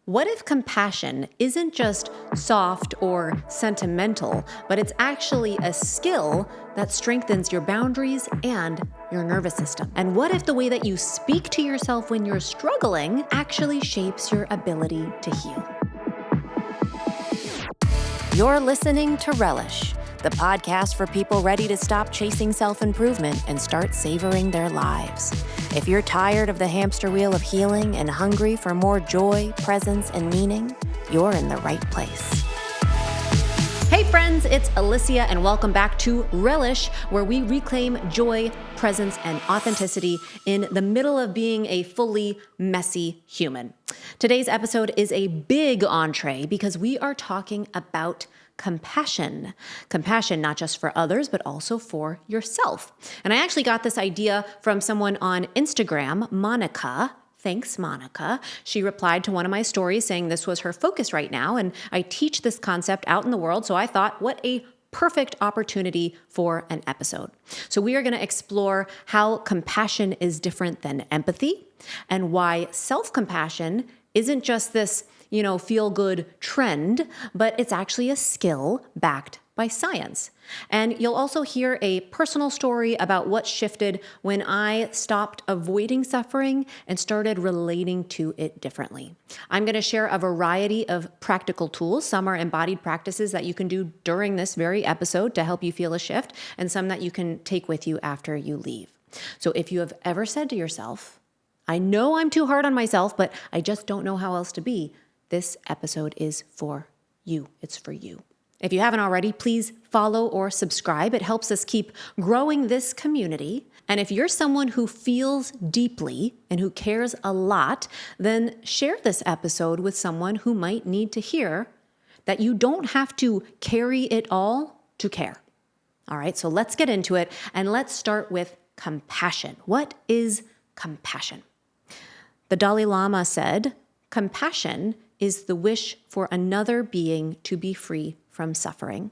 What if compassion isn't just soft or sentimental, but it's actually a skill that strengthens your boundaries and your nervous system? And what if the way that you speak to yourself when you're struggling actually shapes your ability to heal? You're listening to Relish, the podcast for people ready to stop chasing self-improvement and start savoring their lives. If you're tired of the hamster wheel of healing and hungry for more joy, presence, and meaning, you're in the right place. Hey friends, it's Alyssia and welcome back to Relish, where we reclaim joy, presence, and authenticity in the middle of being a fully messy human. Today's episode is a big entree because we are talking about compassion. Compassion not just for others, but also for yourself. And I actually got this idea from someone on Instagram, Monica. Thanks, Monica. She replied to one of my stories saying this was her focus right now, and I teach this concept out in the world, so I thought, what a perfect opportunity for an episode. So we are going to explore how compassion is different than empathy and why self-compassion isn't just this feel-good trend, but it's actually a skill backed by science. And you'll also hear a personal story about what shifted when I stopped avoiding suffering and started relating to it differently. I'm going to share a variety of practical tools. Some are embodied practices that you can do during this very episode to help you feel a shift, and some that you can take with you after you leave. So if you have ever said to yourself, I know I'm too hard on myself, but I just don't know how else to be, this episode is for you. It's for you. If you haven't already, please follow or subscribe. It helps us keep growing this community. And if you're someone who feels deeply and who cares a lot, then share this episode with someone who might need to hear that you don't have to carry it all to care. All right, so let's get into it, and let's start with compassion. What is compassion? The Dalai Lama said, compassion is the wish for another being to be free from suffering.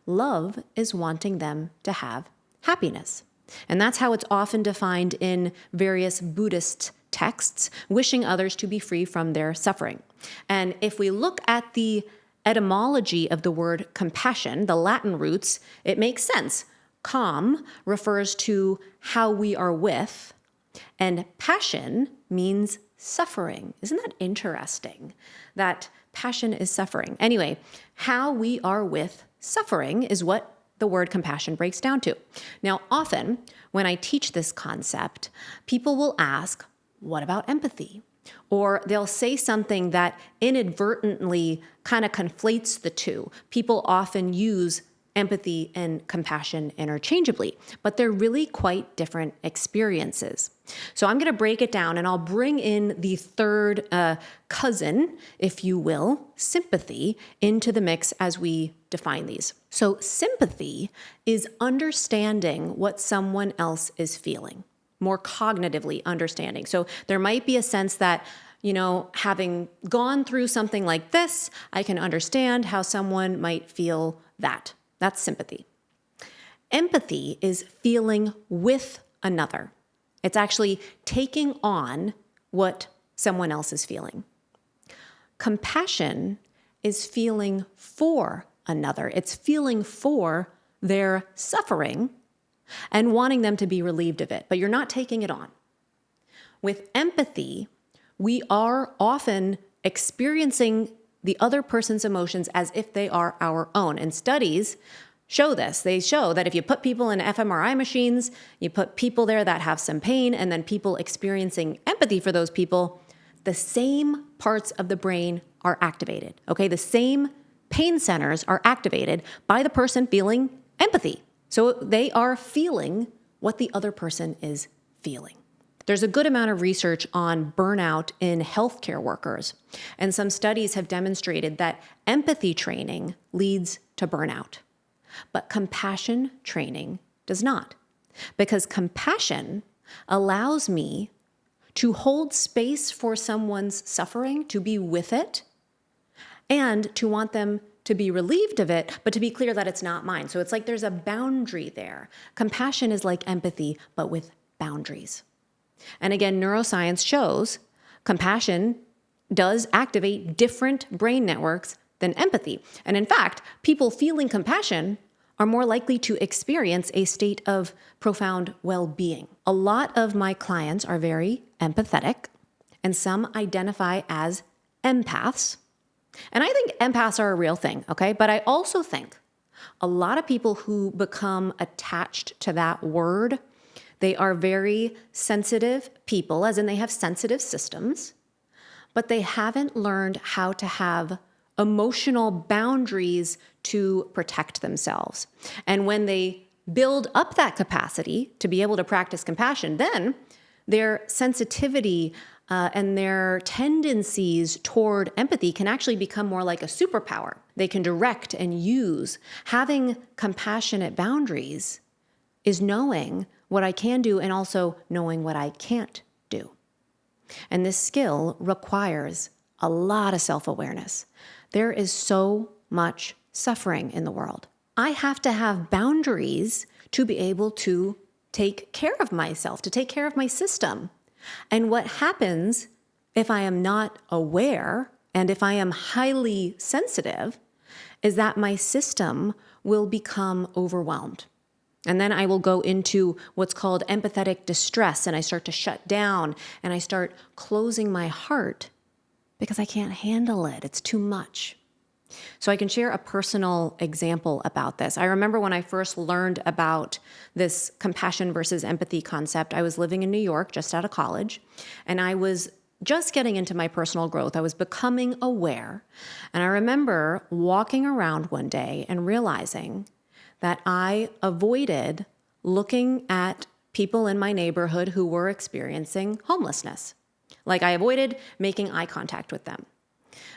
Love is wanting them to have happiness. And that's how it's often defined in various Buddhist texts, wishing others to be free from their suffering. And if we look at the etymology of the word compassion, the Latin roots, it makes sense. Com refers to how we are with, and passion means suffering. Isn't that interesting that passion is suffering? Anyway, how we are with suffering is what the word compassion breaks down to. Now, often when I teach this concept, people will ask, what about empathy? Or they'll say something that inadvertently kind of conflates the two. People often use empathy and compassion interchangeably, but they're really quite different experiences. So I'm going to break it down, and I'll bring in the third cousin, if you will, sympathy, into the mix as we define these. So sympathy is understanding what someone else is feeling, more cognitively understanding. So there might be a sense that, having gone through something like this, I can understand how someone might feel that. That's sympathy. Empathy is feeling with another. It's actually taking on what someone else is feeling. Compassion is feeling for another. It's feeling for their suffering and wanting them to be relieved of it, but you're not taking it on. With empathy, we are often experiencing the other person's emotions as if they are our own. And studies show this. They show that if you put people in fMRI machines, you put people there that have some pain, and then people experiencing empathy for those people, the same parts of the brain are activated. Okay, the same pain centers are activated by the person feeling empathy. So they are feeling what the other person is feeling. There's a good amount of research on burnout in healthcare workers, and some studies have demonstrated that empathy training leads to burnout, but compassion training does not, because compassion allows me to hold space for someone's suffering, to be with it, and to want them to be relieved of it, but to be clear that it's not mine. So it's like there's a boundary there. Compassion is like empathy, but with boundaries. And again, neuroscience shows compassion does activate different brain networks than empathy. And in fact, people feeling compassion are more likely to experience a state of profound well-being. A lot of my clients are very empathetic, and some identify as empaths. And I think empaths are a real thing, okay? But I also think a lot of people who become attached to that word, they are very sensitive people, as in they have sensitive systems, but they haven't learned how to have emotional boundaries to protect themselves. And when they build up that capacity to be able to practice compassion, then their sensitivity and their tendencies toward empathy can actually become more like a superpower. They can direct and use. Having compassionate boundaries is knowing what I can do and also knowing what I can't do. And this skill requires a lot of self-awareness. There is so much suffering in the world. I have to have boundaries to be able to take care of myself, to take care of my system. And what happens if I am not aware and if I am highly sensitive is that my system will become overwhelmed. And then I will go into what's called empathetic distress, and I start to shut down and I start closing my heart because I can't handle it. It's too much. So I can share a personal example about this. I remember when I first learned about this compassion versus empathy concept, I was living in New York just out of college, and I was just getting into my personal growth. I was becoming aware. And I remember walking around one day and realizing that I avoided looking at people in my neighborhood who were experiencing homelessness. Like I avoided making eye contact with them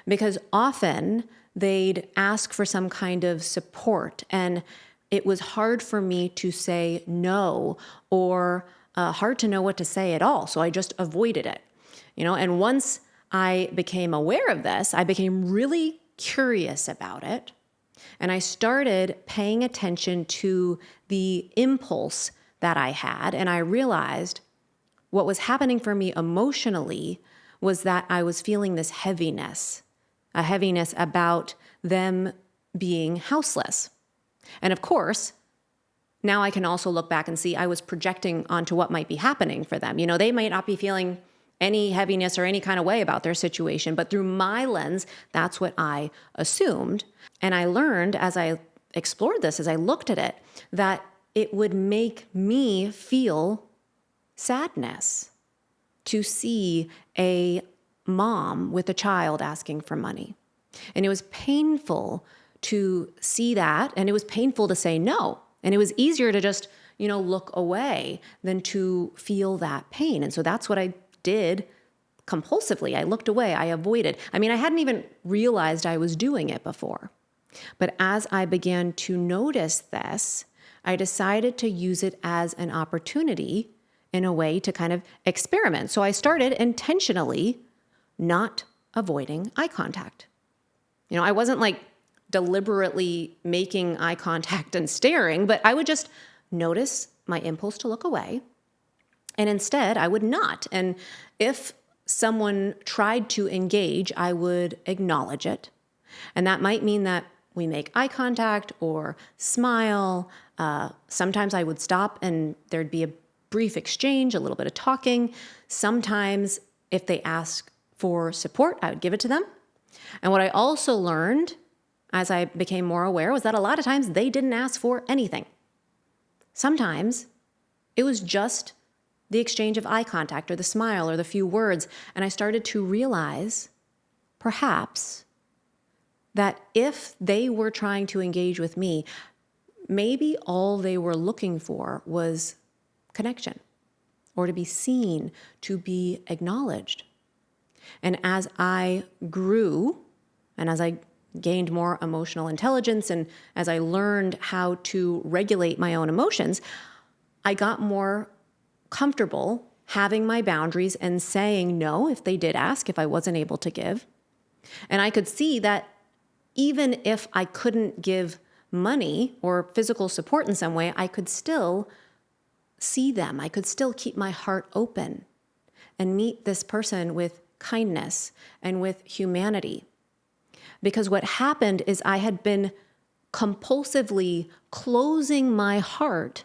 because often they'd ask for some kind of support, and it was hard for me to say no or hard to know what to say at all. So I just avoided it, and once I became aware of this, I became really curious about it. And I started paying attention to the impulse that I had. And I realized what was happening for me emotionally was that I was feeling this heaviness, a heaviness about them being houseless. And of course, now I can also look back and see I was projecting onto what might be happening for them. They might not be feeling any heaviness or any kind of way about their situation, but through my lens, that's what I assumed. And I learned as I explored this, as I looked at it, that it would make me feel sadness to see a mom with a child asking for money. And it was painful to see that, and it was painful to say no. And it was easier to just, look away than to feel that pain. And so that's what I did compulsively. I looked away, I avoided. I hadn't even realized I was doing it before. But as I began to notice this, I decided to use it as an opportunity in a way to kind of experiment. So I started intentionally not avoiding eye contact. I wasn't like deliberately making eye contact and staring, but I would just notice my impulse to look away. And instead, I would not. And if someone tried to engage, I would acknowledge it. And that might mean that we make eye contact or smile. Sometimes I would stop and there'd be a brief exchange, a little bit of talking. Sometimes if they ask for support, I would give it to them. And what I also learned as I became more aware was that a lot of times they didn't ask for anything. Sometimes it was just the exchange of eye contact or the smile or the few words. And I started to realize perhaps that if they were trying to engage with me, maybe all they were looking for was connection or to be seen, to be acknowledged. And as I grew and as I gained more emotional intelligence and as I learned how to regulate my own emotions, I got more comfortable having my boundaries and saying no if they did ask, if I wasn't able to give. And I could see that even if I couldn't give money or physical support in some way, I could still see them. I could still keep my heart open and meet this person with kindness and with humanity. Because what happened is I had been compulsively closing my heart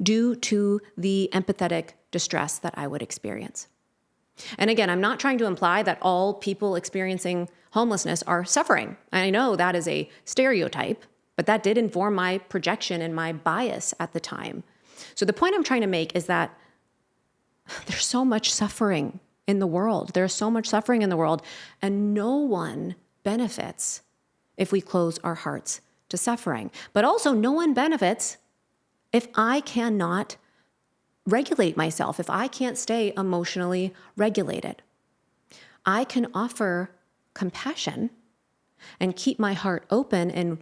due to the empathetic distress that I would experience. And again, I'm not trying to imply that all people experiencing homelessness are suffering. I know that is a stereotype, but that did inform my projection and my bias at the time. So the point I'm trying to make is that there's so much suffering in the world. There's so much suffering in the world, and no one benefits if we close our hearts to suffering. But also, no one benefits if I cannot regulate myself, if I can't stay emotionally regulated. I can offer compassion and keep my heart open and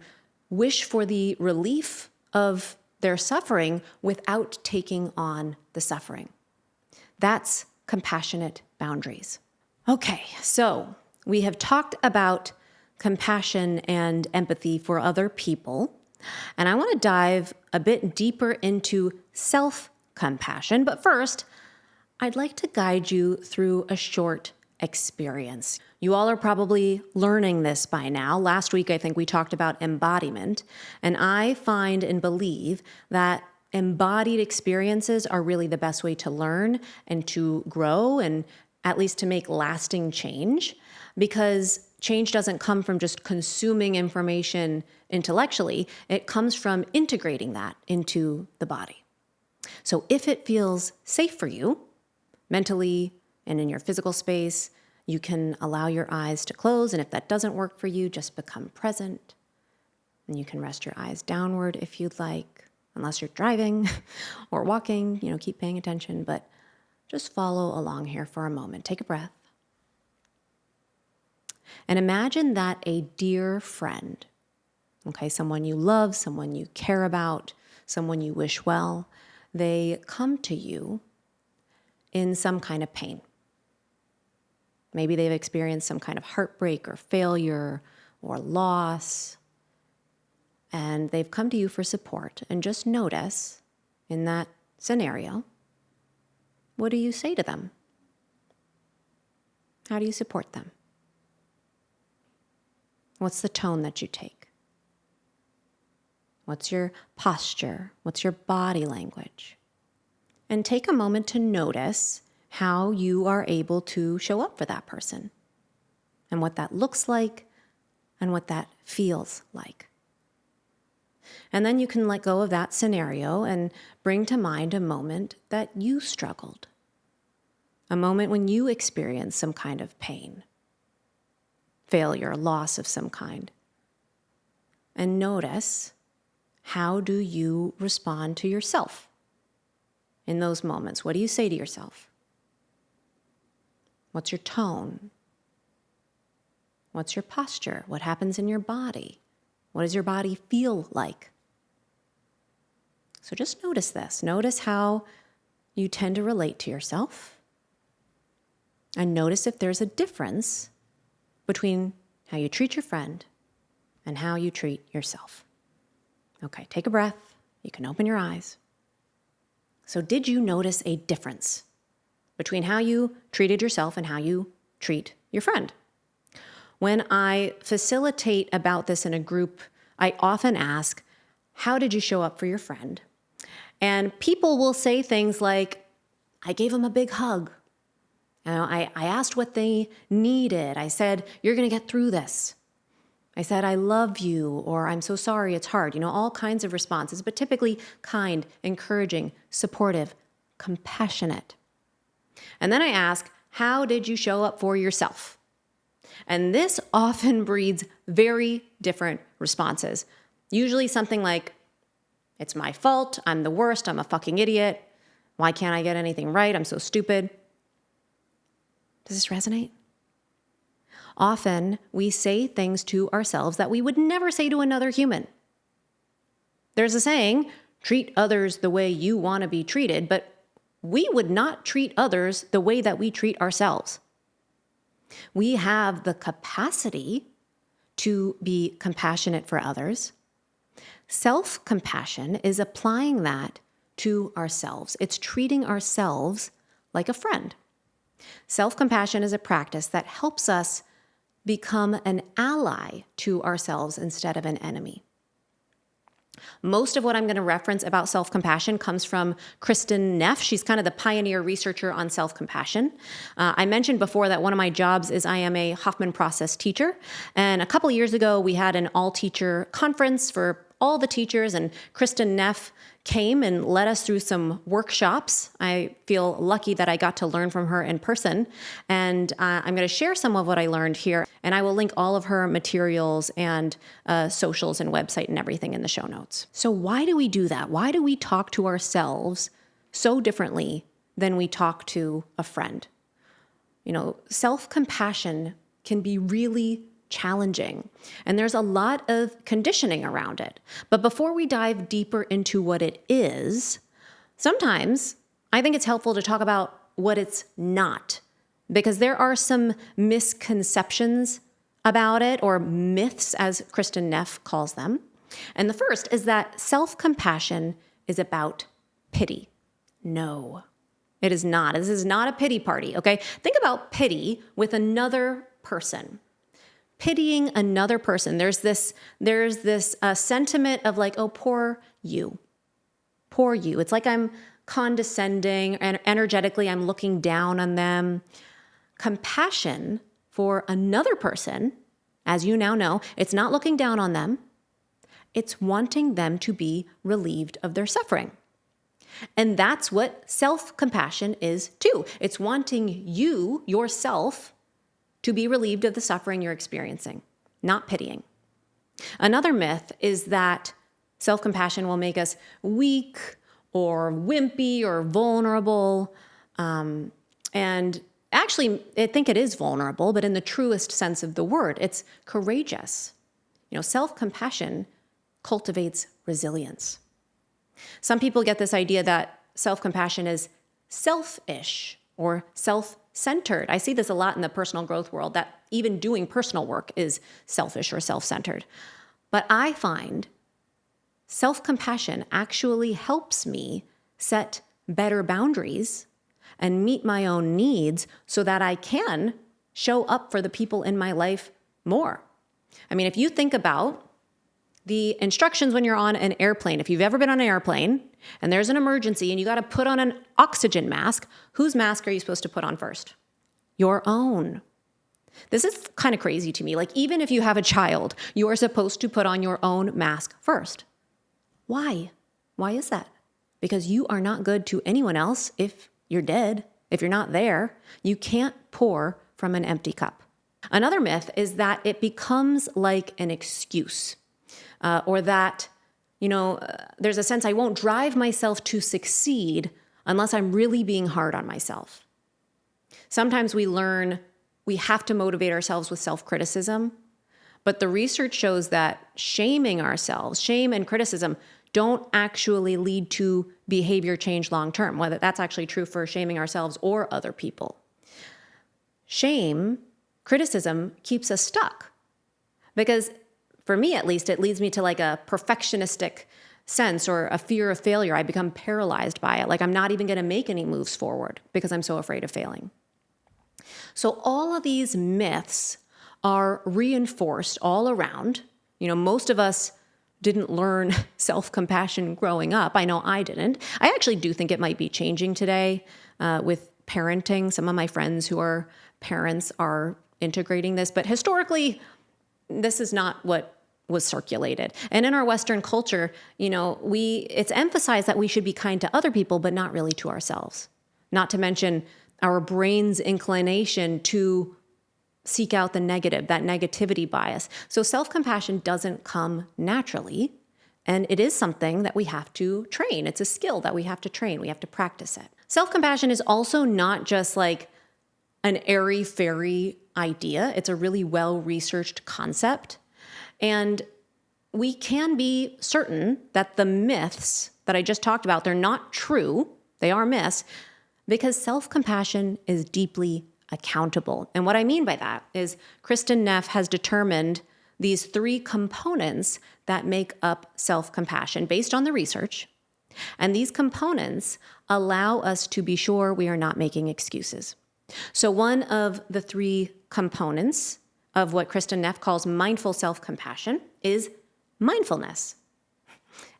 wish for the relief of their suffering without taking on the suffering. That's compassionate boundaries. Okay, so we have talked about compassion and empathy for other people, and I want to dive a bit deeper into self-compassion. But first, I'd like to guide you through a short experience. You all are probably learning this by now. Last week, I think we talked about embodiment, and I find and believe that embodied experiences are really the best way to learn and to grow and at least to make lasting change, because change doesn't come from just consuming information intellectually. It comes from integrating that into the body. So if it feels safe for you, mentally and in your physical space, you can allow your eyes to close. And if that doesn't work for you, just become present. And you can rest your eyes downward if you'd like, unless you're driving or walking, keep paying attention, but just follow along here for a moment. Take a breath. And imagine that a dear friend, someone you love, someone you care about, someone you wish well, they come to you in some kind of pain. Maybe they've experienced some kind of heartbreak or failure or loss, and they've come to you for support. And just notice in that scenario, what do you say to them? How do you support them? What's the tone that you take? What's your posture? What's your body language? And take a moment to notice how you are able to show up for that person and what that looks like and what that feels like. And then you can let go of that scenario and bring to mind a moment that you struggled, a moment when you experienced some kind of pain, failure, loss of some kind. And notice, how do you respond to yourself in those moments? What do you say to yourself? What's your tone? What's your posture? What happens in your body? What does your body feel like? So just notice this. Notice how you tend to relate to yourself. And notice if there's a difference between how you treat your friend and how you treat yourself. Okay, take a breath. You can open your eyes. So did you notice a difference between how you treated yourself and how you treat your friend? When I facilitate about this in a group, I often ask, how did you show up for your friend? And people will say things like, I gave him a big hug. I asked what they needed. I said, you're going to get through this. I said, I love you, or I'm so sorry, it's hard. All kinds of responses, but typically kind, encouraging, supportive, compassionate. And then I ask, how did you show up for yourself? And this often breeds very different responses. Usually something like, it's my fault, I'm the worst, I'm a fucking idiot. Why can't I get anything right? I'm so stupid. Does this resonate? Often we say things to ourselves that we would never say to another human. There's a saying, treat others the way you want to be treated, but we would not treat others the way that we treat ourselves. We have the capacity to be compassionate for others. Self-compassion is applying that to ourselves. It's treating ourselves like a friend. Self-compassion is a practice that helps us become an ally to ourselves instead of an enemy. Most of what I'm going to reference about self-compassion comes from Kristin Neff. She's kind of the pioneer researcher on self-compassion. I mentioned before that one of my jobs is I am a Hoffman process teacher. And a couple years ago, we had an all-teacher conference for all the teachers, and Kristin Neff came and led us through some workshops. I feel lucky that I got to learn from her in person. And I'm going to share some of what I learned here. And I will link all of her materials and socials and website and everything in the show notes. So why do we do that? Why do we talk to ourselves so differently than we talk to a friend? Self-compassion can be really challenging, and there's a lot of conditioning around it. But before we dive deeper into what it is, sometimes I think it's helpful to talk about what it's not, because there are some misconceptions about it, or myths, as Kristin Neff calls them. And the first is that self-compassion is about pity. No, it is not. This is not a pity party, okay? Think about pity with another person. Pitying another person. There's this sentiment of like, oh, poor you. Poor you. It's like I'm condescending, and energetically I'm looking down on them. Compassion for another person, as you now know, it's not looking down on them. It's wanting them to be relieved of their suffering. And that's what self-compassion is too. It's wanting you, yourself, to be relieved of the suffering you're experiencing, not pitying. Another myth is that self-compassion will make us weak or wimpy or vulnerable. And actually, I think it is vulnerable, but in the truest sense of the word, it's courageous. Self-compassion cultivates resilience. Some people get this idea that self-compassion is selfish or self-centered. I see this a lot in the personal growth world, that even doing personal work is selfish or self-centered. But I find self-compassion actually helps me set better boundaries and meet my own needs so that I can show up for the people in my life more. I mean, if you think about the instructions when you're on an airplane, if you've ever been on an airplane and there's an emergency and you got to put on an oxygen mask, whose mask are you supposed to put on first? Your own. This is kind of crazy to me. Like, even if you have a child, you are supposed to put on your own mask first. Why? Why is that? Because you are not good to anyone else if you're dead. If you're not there, you can't pour from an empty cup. Another myth is that it becomes like an excuse. Or that, there's a sense I won't drive myself to succeed unless I'm really being hard on myself. Sometimes we learn we have to motivate ourselves with self-criticism, but the research shows that shaming ourselves, shame and criticism, don't actually lead to behavior change long-term, whether that's actually true for shaming ourselves or other people. Shame, criticism keeps us stuck because, for me at least, it leads me to like a perfectionistic sense or a fear of failure. I become paralyzed by it. Like, I'm not even going to make any moves forward because I'm so afraid of failing. So all of these myths are reinforced all around. Most of us didn't learn self-compassion growing up. I know I didn't. I actually do think it might be changing today with parenting. Some of my friends who are parents are integrating this, but historically, this is not what was circulated. And in our Western culture, it's emphasized that we should be kind to other people, but not really to ourselves. Not to mention our brain's inclination to seek out the negative, that negativity bias. So self-compassion doesn't come naturally, and it is something that we have to train. It's a skill that we have to train. We have to practice it. Self-compassion is also not just like an airy-fairy idea. It's a really well-researched concept. And we can be certain that the myths that I just talked about, they're not true. They are myths because self-compassion is deeply accountable. And what I mean by that is Kristin Neff has determined these 3 components that make up self-compassion based on the research. And these components allow us to be sure we are not making excuses. So one of the three components of what Kristin Neff calls mindful self-compassion is mindfulness.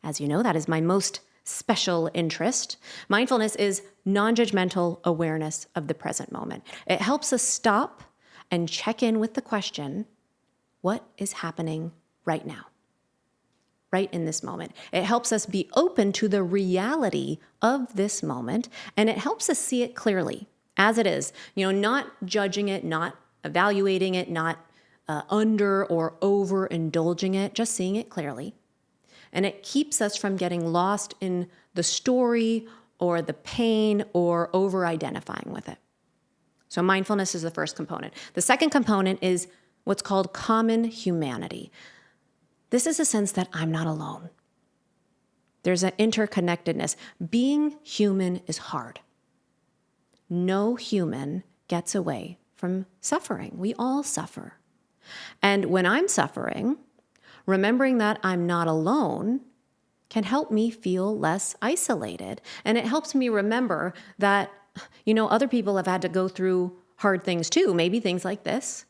As you know, that is my most special interest. Mindfulness is non-judgmental awareness of the present moment. It helps us stop and check in with the question, what is happening right now? Right in this moment. It helps us be open to the reality of this moment, and it helps us see it clearly as it is. Not judging it, not evaluating it, not under or overindulging it, just seeing it clearly. And it keeps us from getting lost in the story or the pain or over-identifying with it. So mindfulness is the first component. The second component is what's called common humanity. This is a sense that I'm not alone. There's an interconnectedness. Being human is hard. No human gets away from suffering. We all suffer. And when I'm suffering, remembering that I'm not alone can help me feel less isolated. And it helps me remember that, other people have had to go through hard things too, maybe things like this.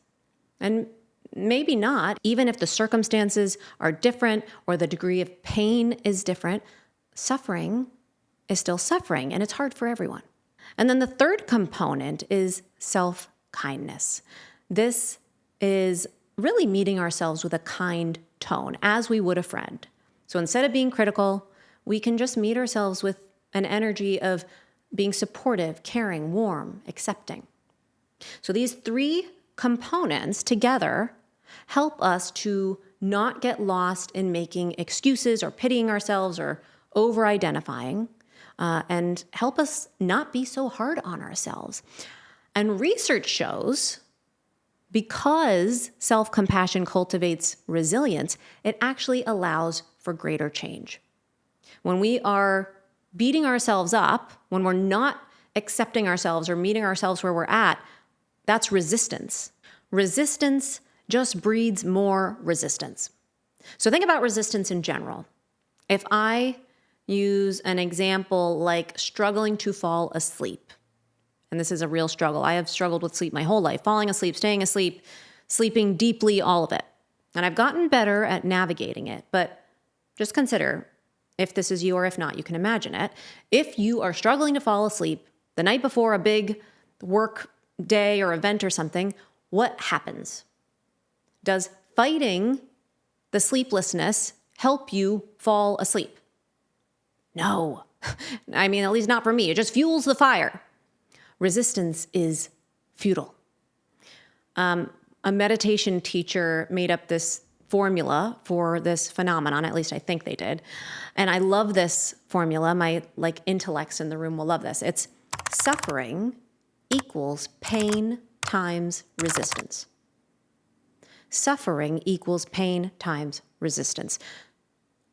And maybe not, even if the circumstances are different or the degree of pain is different, suffering is still suffering, and it's hard for everyone. And then the third component is self-kindness. This is really meeting ourselves with a kind tone, as we would a friend. So instead of being critical, we can just meet ourselves with an energy of being supportive, caring, warm, accepting. So these three components together help us to not get lost in making excuses or pitying ourselves or over-identifying, and help us not be so hard on ourselves. And research shows because self-compassion cultivates resilience, it actually allows for greater change. When we are beating ourselves up, when we're not accepting ourselves or meeting ourselves where we're at, that's resistance. Resistance just breeds more resistance. So think about resistance in general. If I use an example like struggling to fall asleep, and this is a real struggle. I have struggled with sleep my whole life, falling asleep, staying asleep, sleeping deeply, all of it. And I've gotten better at navigating it, but just consider if this is you or if not, you can imagine it. If you are struggling to fall asleep the night before a big work day or event or something, what happens? Does fighting the sleeplessness help you fall asleep? No. I mean, at least not for me. It just fuels the fire. Resistance is futile. A meditation teacher made up this formula for this phenomenon, at least I think they did. And I love this formula. My intellects in the room will love this. It's suffering equals pain times resistance. Suffering equals pain times resistance.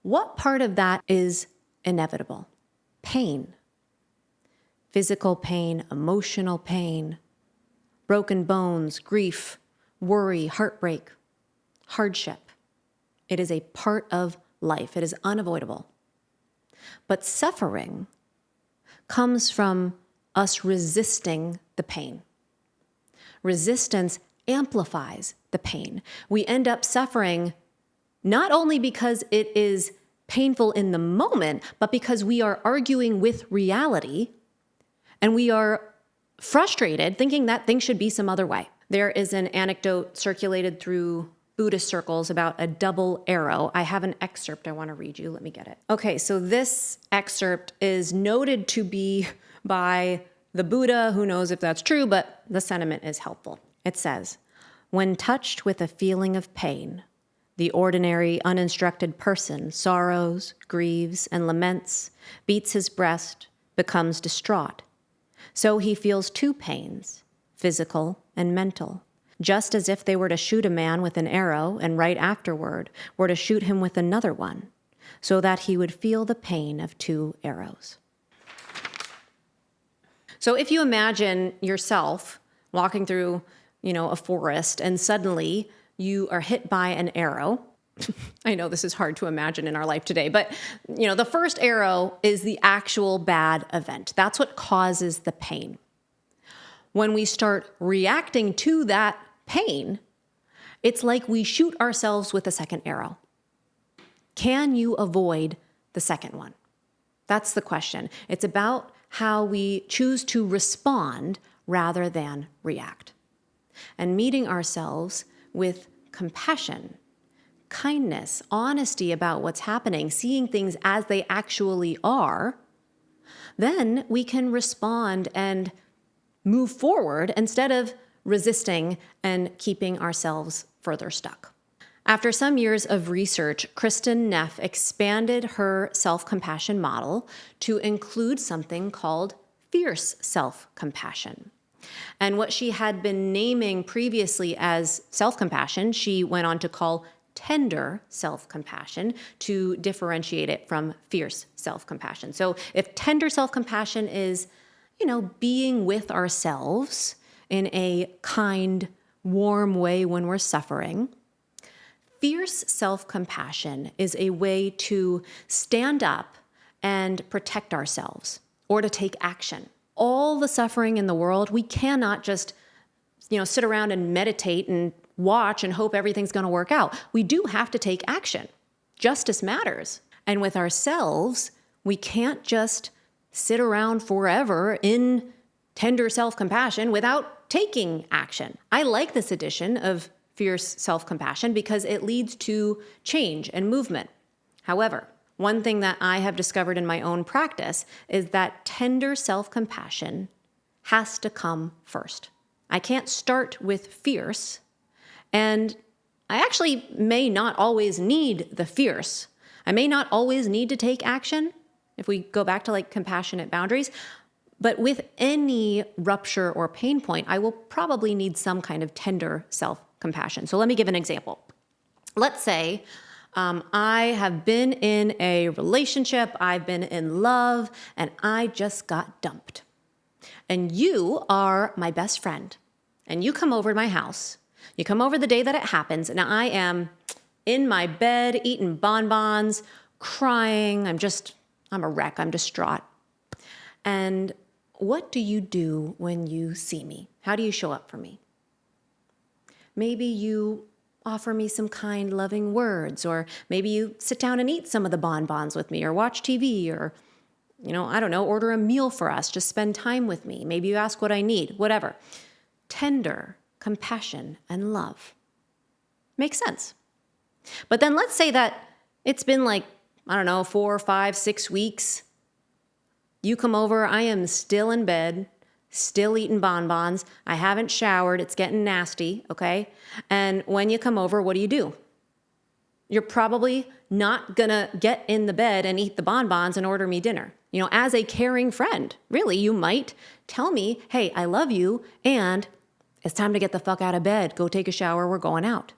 What part of that is inevitable? Pain. Physical pain, emotional pain, broken bones, grief, worry, heartbreak, hardship. It is a part of life. It is unavoidable. But suffering comes from us resisting the pain. Resistance amplifies the pain. We end up suffering not only because it is painful in the moment, but because we are arguing with reality and we are frustrated thinking that things should be some other way. There is an anecdote circulated through Buddhist circles about a double arrow. I have an excerpt I want to read you. Let me get it. Okay, so this excerpt is noted to be by the Buddha. Who knows if that's true, but the sentiment is helpful. It says, "When touched with a feeling of pain, the ordinary, uninstructed person sorrows, grieves, and laments, beats his breast, becomes distraught. So he feels two pains, physical and mental, just as if they were to shoot a man with an arrow and right afterward were to shoot him with another one, so that he would feel the pain of two arrows." So if you imagine yourself walking through, a forest and suddenly you are hit by an arrow. I know this is hard to imagine in our life today, but the first arrow is the actual bad event. That's what causes the pain. when we start reacting to that pain, it's like we shoot ourselves with a second arrow. Can you avoid the second one? That's the question. It's about how we choose to respond rather than react. And meeting ourselves with compassion, kindness, honesty about what's happening, seeing things as they actually are, then we can respond and move forward instead of resisting and keeping ourselves further stuck. After some years of research, Kristin Neff expanded her self-compassion model to include something called fierce self-compassion. And what she had been naming previously as self-compassion, she went on to call tender self-compassion to differentiate it from fierce self-compassion. So if tender self-compassion is, being with ourselves in a kind, warm way when we're suffering, fierce self-compassion is a way to stand up and protect ourselves or to take action. All the suffering in the world, we cannot just, sit around and meditate and watch and hope everything's going to work out. We do have to take action. Justice matters. And with ourselves, we can't just sit around forever in tender self-compassion without taking action. I like this edition of fierce self-compassion because it leads to change and movement. However, one thing that I have discovered in my own practice is that tender self-compassion has to come first. I can't start with fierce, and I actually may not always need the fierce. I may not always need to take action if we go back to compassionate boundaries. But with any rupture or pain point, I will probably need some kind of tender self-compassion. So let me give an example. Let's say I have been in a relationship, I've been in love, and I just got dumped. And you are my best friend, and you come over to my house. You come over the day that it happens, and I am in my bed eating bonbons, crying. I'm a wreck. I'm distraught. And what do you do when you see me? How do you show up for me? Maybe you offer me some kind, loving words, or maybe you sit down and eat some of the bonbons with me, or watch TV, or, order a meal for us. Just spend time with me. Maybe you ask what I need, whatever. Tender compassion and love. Makes sense. But then let's say that it's been 4, 5, 6 weeks. You come over, I am still in bed, still eating bonbons. I haven't showered. It's getting nasty, okay? And when you come over, what do? You're probably not gonna get in the bed and eat the bonbons and order me dinner. As a caring friend, really, you might tell me, hey, I love you, and it's time to get the fuck out of bed. Go take a shower. We're going out.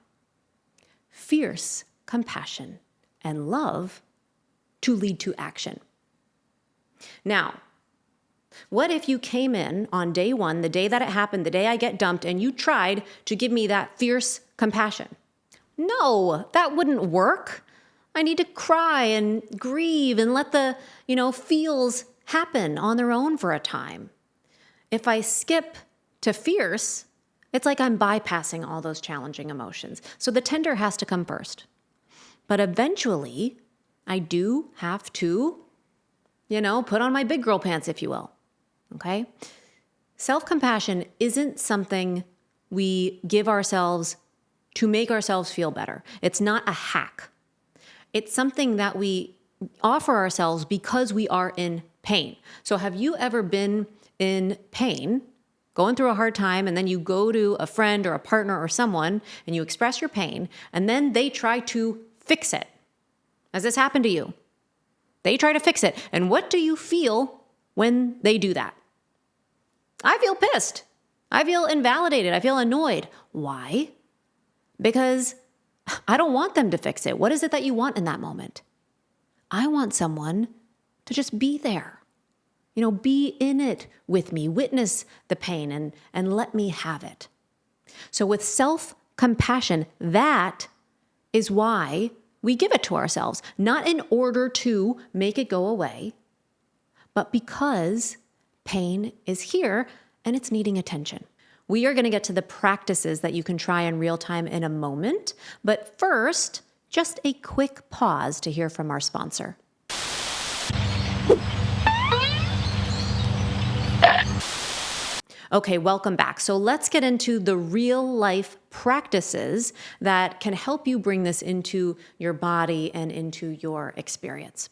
Fierce compassion and love to lead to action. Now, what if you came in on day one, the day that it happened, the day I get dumped, and you tried to give me that fierce compassion? No, that wouldn't work. I need to cry and grieve and let the, feels happen on their own for a time. If I skip to fierce, it's like I'm bypassing all those challenging emotions. So the tender has to come first. But eventually, I do have to, put on my big girl pants, if you will. Okay? Self-compassion isn't something we give ourselves to make ourselves feel better. It's not a hack. It's something that we offer ourselves because we are in pain. So have you ever been in pain, going through a hard time, and then you go to a friend or a partner or someone and you express your pain, and then they try to fix it? Has this happened to you? They try to fix it. And what do you feel when they do that? I feel pissed. I feel invalidated. I feel annoyed. Why? Because I don't want them to fix it. What is it that you want in that moment? I want someone to just be there. Be in it with me, witness the pain and let me have it. So with self-compassion, that is why we give it to ourselves, not in order to make it go away, but because pain is here and it's needing attention. We are going to get to the practices that you can try in real time in a moment, but first, just a quick pause to hear from our sponsor. Okay, welcome back. So let's get into the real life practices that can help you bring this into your body and into your experience.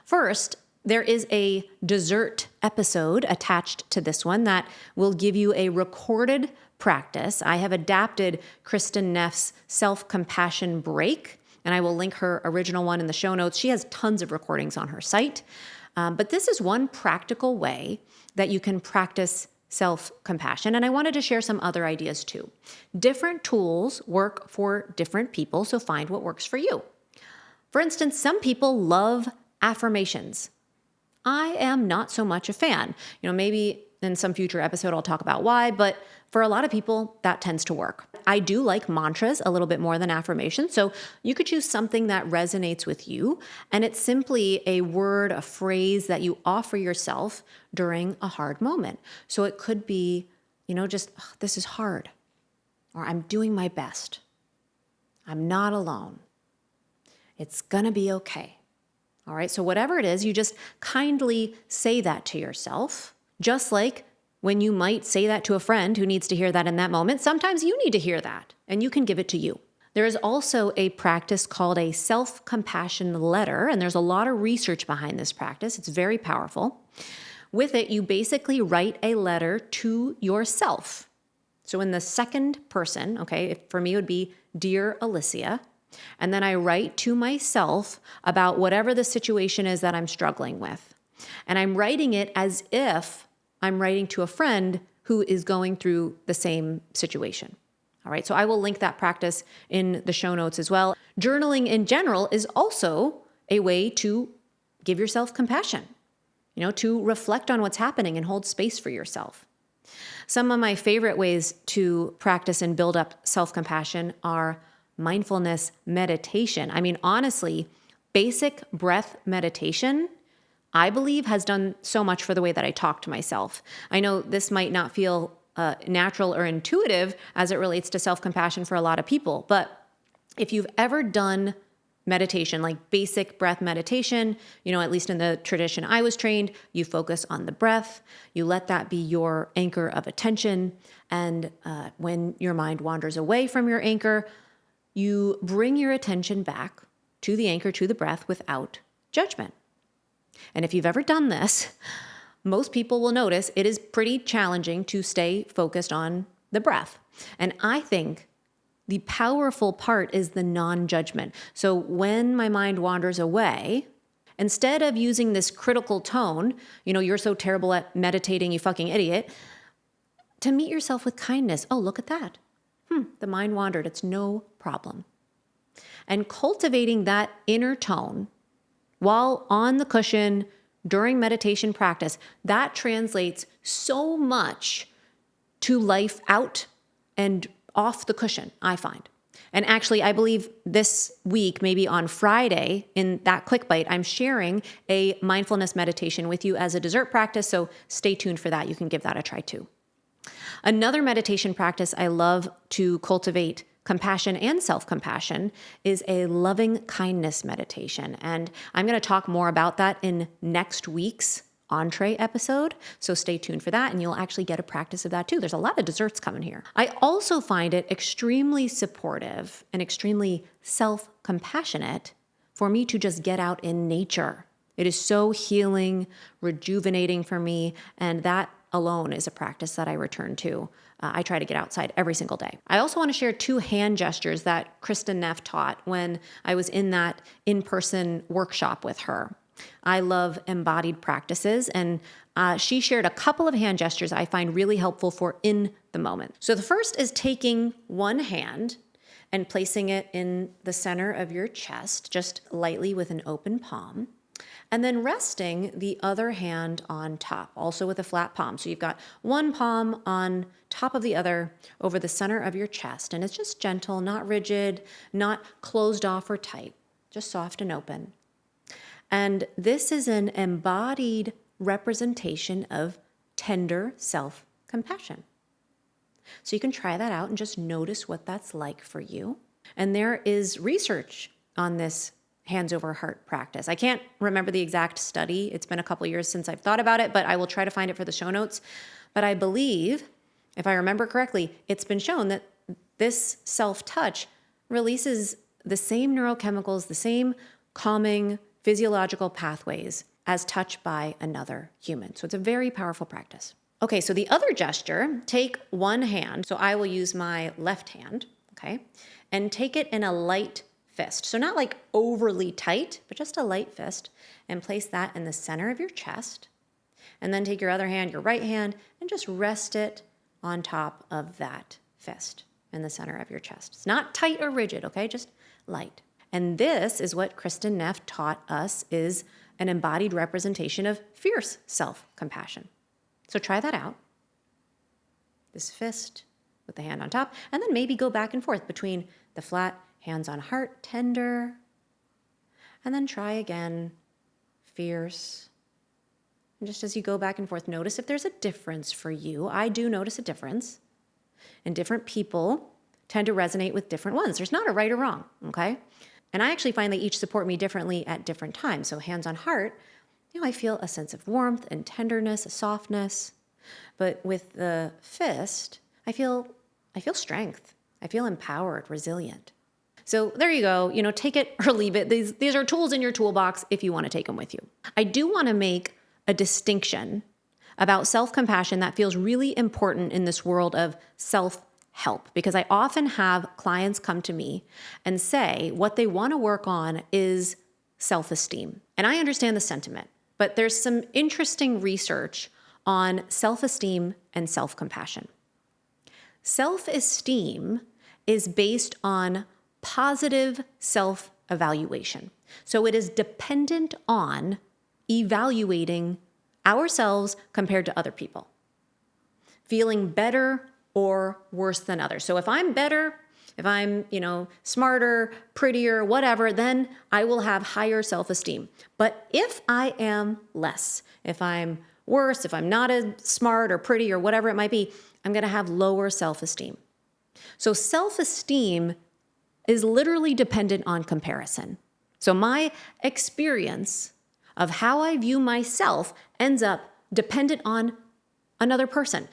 First, there is a dessert episode attached to this one that will give you a recorded practice. I have adapted Kristin Neff's self-compassion break, and I will link her original one in the show notes. She has tons of recordings on her site. But this is one practical way that you can practice self-compassion. And I wanted to share some other ideas too. Different tools work for different people, so find what works for you. For instance, some people love affirmations. I am not so much a fan. Maybe in some future episode I'll talk about why, but for a lot of people that tends to work. I do like mantras a little bit more than affirmations, so you could choose something that resonates with you, and it's simply a word, a phrase that you offer yourself during a hard moment. So it could be, just, this is hard, or I'm doing my best. I'm not alone. It's gonna be okay. All right, so whatever it is, you just kindly say that to yourself, just like when you might say that to a friend who needs to hear that in that moment. Sometimes you need to hear that, and you can give it to you. There is also a practice called a self-compassion letter, and there's a lot of research behind this practice. It's very powerful. With it, you basically write a letter to yourself. So in the second person, okay, for me it would be, Dear Alyssia, and then I write to myself about whatever the situation is that I'm struggling with. And I'm writing it as if I'm writing to a friend who is going through the same situation. All right, so I will link that practice in the show notes as well. Journaling in general is also a way to give yourself compassion, to reflect on what's happening and hold space for yourself. Some of my favorite ways to practice and build up self-compassion are mindfulness meditation. I mean, honestly, basic breath meditation, I believe, has done so much for the way that I talk to myself. I know this might not feel natural or intuitive as it relates to self-compassion for a lot of people, but if you've ever done meditation, like basic breath meditation, at least in the tradition I was trained, you focus on the breath, you let that be your anchor of attention, and when your mind wanders away from your anchor, you bring your attention back to the anchor, to the breath, without judgment. And if you've ever done this, most people will notice it is pretty challenging to stay focused on the breath. And I think the powerful part is the non-judgment. So when my mind wanders away, instead of using this critical tone, you're so terrible at meditating, you fucking idiot, to meet yourself with kindness. Oh, look at that. The mind wandered. It's no problem. And cultivating that inner tone while on the cushion during meditation practice, that translates so much to life out and off the cushion, I find. And actually, I believe this week, maybe on Friday, in that quick bite, I'm sharing a mindfulness meditation with you as a dessert practice. So stay tuned for that. You can give that a try too. Another meditation practice I love to cultivate compassion and self-compassion is a loving kindness meditation. And I'm going to talk more about that in next week's Entreé episode. So stay tuned for that, and you'll actually get a practice of that too. There's a lot of desserts coming here. I also find it extremely supportive and extremely self-compassionate for me to just get out in nature. It is so healing, rejuvenating for me, and that alone is a practice that I return to. I try to get outside every single day. I also want to share 2 hand gestures that Kristin Neff taught when I was in that in-person workshop with her. I love embodied practices, and she shared a couple of hand gestures I find really helpful for in the moment. So the first is taking one hand and placing it in the center of your chest, just lightly with an open palm. And then resting the other hand on top, also with a flat palm. So you've got one palm on top of the other over the center of your chest. And it's just gentle, not rigid, not closed off or tight, just soft and open. And this is an embodied representation of tender compassion. So you can try that out and just notice what that's like for you. And there is research on this hands over heart practice. I can't remember the exact study. It's been a couple years since I've thought about it, but I will try to find it for the show notes. But I believe, if I remember correctly, it's been shown that this self-touch releases the same neurochemicals, the same calming physiological pathways as touch by another human. So it's a very powerful practice. Okay, so the other gesture, take one hand. So I will use my left hand, okay, and take it in a light fist. So not like overly tight, but just a light fist, and place that in the center of your chest. And then take your other hand, your right hand, and just rest it on top of that fist in the center of your chest. It's not tight or rigid, okay, just light. And this is what Kristin Neff taught us is an embodied representation of fierce self-compassion. So try that out. This fist with the hand on top, and then maybe go back and forth between the flat, hands on heart, tender, and then try again, fierce. And just as you go back and forth, notice if there's a difference for you. I do notice a difference. And different people tend to resonate with different ones. There's not a right or wrong, okay? And I actually find they each support me differently at different times. So hands on heart, I feel a sense of warmth and tenderness, a softness. But with the fist, I feel strength. I feel empowered, resilient. So there you go. Take it or leave it. These are tools in your toolbox if you want to take them with you. I do want to make a distinction about self-compassion that feels really important in this world of self-help, because I often have clients come to me and say what they want to work on is self-esteem. And I understand the sentiment, but there's some interesting research on self-esteem and self-compassion. Self-esteem is based on positive self-evaluation. So it is dependent on evaluating ourselves compared to other people, feeling better or worse than others. So if I'm better, if I'm, smarter, prettier, whatever, then I will have higher self-esteem. But if I am less, if I'm worse, if I'm not as smart or pretty or whatever it might be, I'm going to have lower self-esteem. So self-esteem is literally dependent on comparison. So my experience of how I view myself ends up dependent on another person.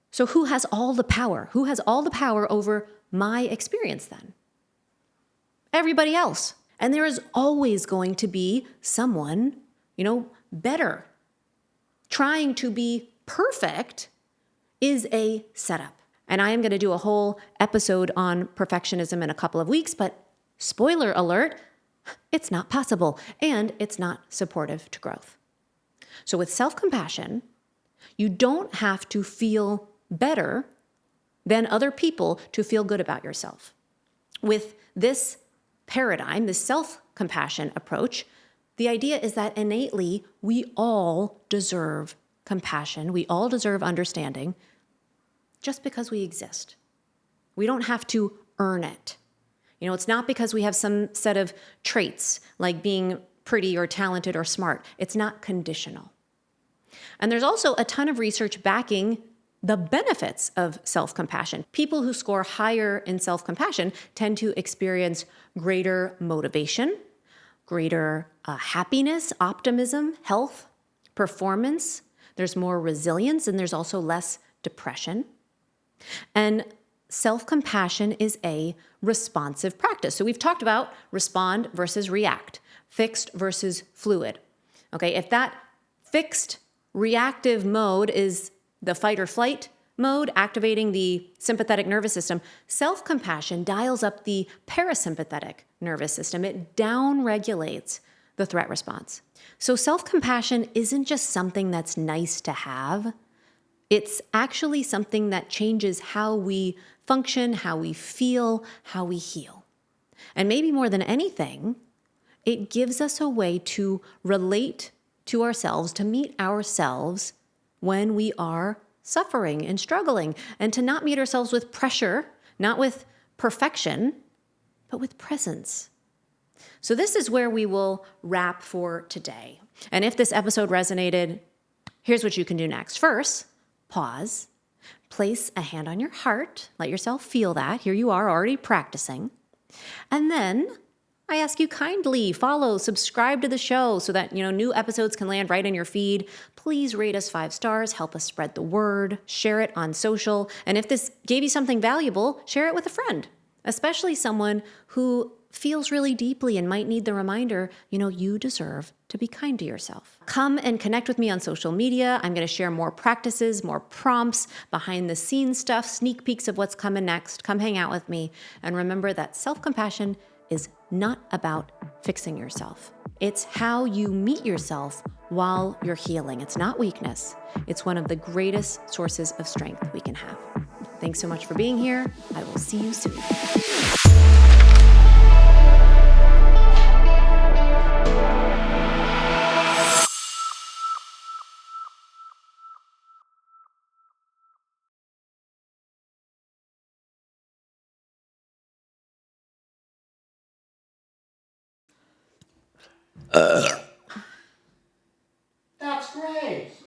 So who has all the power? Who has all the power over my experience then? Everybody else. And there is always going to be someone, better. Trying to be perfect is a setup. And I am going to do a whole episode on perfectionism in a couple of weeks, but spoiler alert, it's not possible and it's not supportive to growth. So with self-compassion, you don't have to feel better than other people to feel good about yourself. With this paradigm, this self-compassion approach, the idea is that innately we all deserve compassion. We all deserve understanding just because we exist. We don't have to earn it. It's not because we have some set of traits like being pretty or talented or smart. It's not conditional. And there's also a ton of research backing the benefits of self-compassion. People who score higher in self-compassion tend to experience greater motivation, greater happiness, optimism, health, performance. There's more resilience, and there's also less depression. And self-compassion is a responsive practice. So we've talked about respond versus react, fixed versus fluid. Okay, if that fixed reactive mode is the fight or flight mode, activating the sympathetic nervous system, self-compassion dials up the parasympathetic nervous system. It down-regulates the threat response. So self-compassion isn't just something that's nice to have. It's actually something that changes how we function, how we feel, how we heal. And maybe more than anything, it gives us a way to relate to ourselves, to meet ourselves when we are suffering and struggling, and to not meet ourselves with pressure, not with perfection, but with presence. So this is where we will wrap for today. And if this episode resonated, here's what you can do next. First, pause Place a hand on your heart. Let yourself feel that. Here you are already practicing. And then I ask you kindly, follow, subscribe to the show so that, new episodes can land right in your feed. Please rate us 5 stars, help us spread the word, share it on social. And if this gave you something valuable, share it with a friend, especially someone who feels really deeply and might need the reminder, you deserve to be kind to yourself. Come and connect with me on social media. I'm going to share more practices, more prompts, behind the scenes stuff, sneak peeks of what's coming next. Come hang out with me. And remember that self-compassion is not about fixing yourself. It's how you meet yourself while you're healing. It's not weakness. It's one of the greatest sources of strength we can have. Thanks so much for being here. I will see you soon.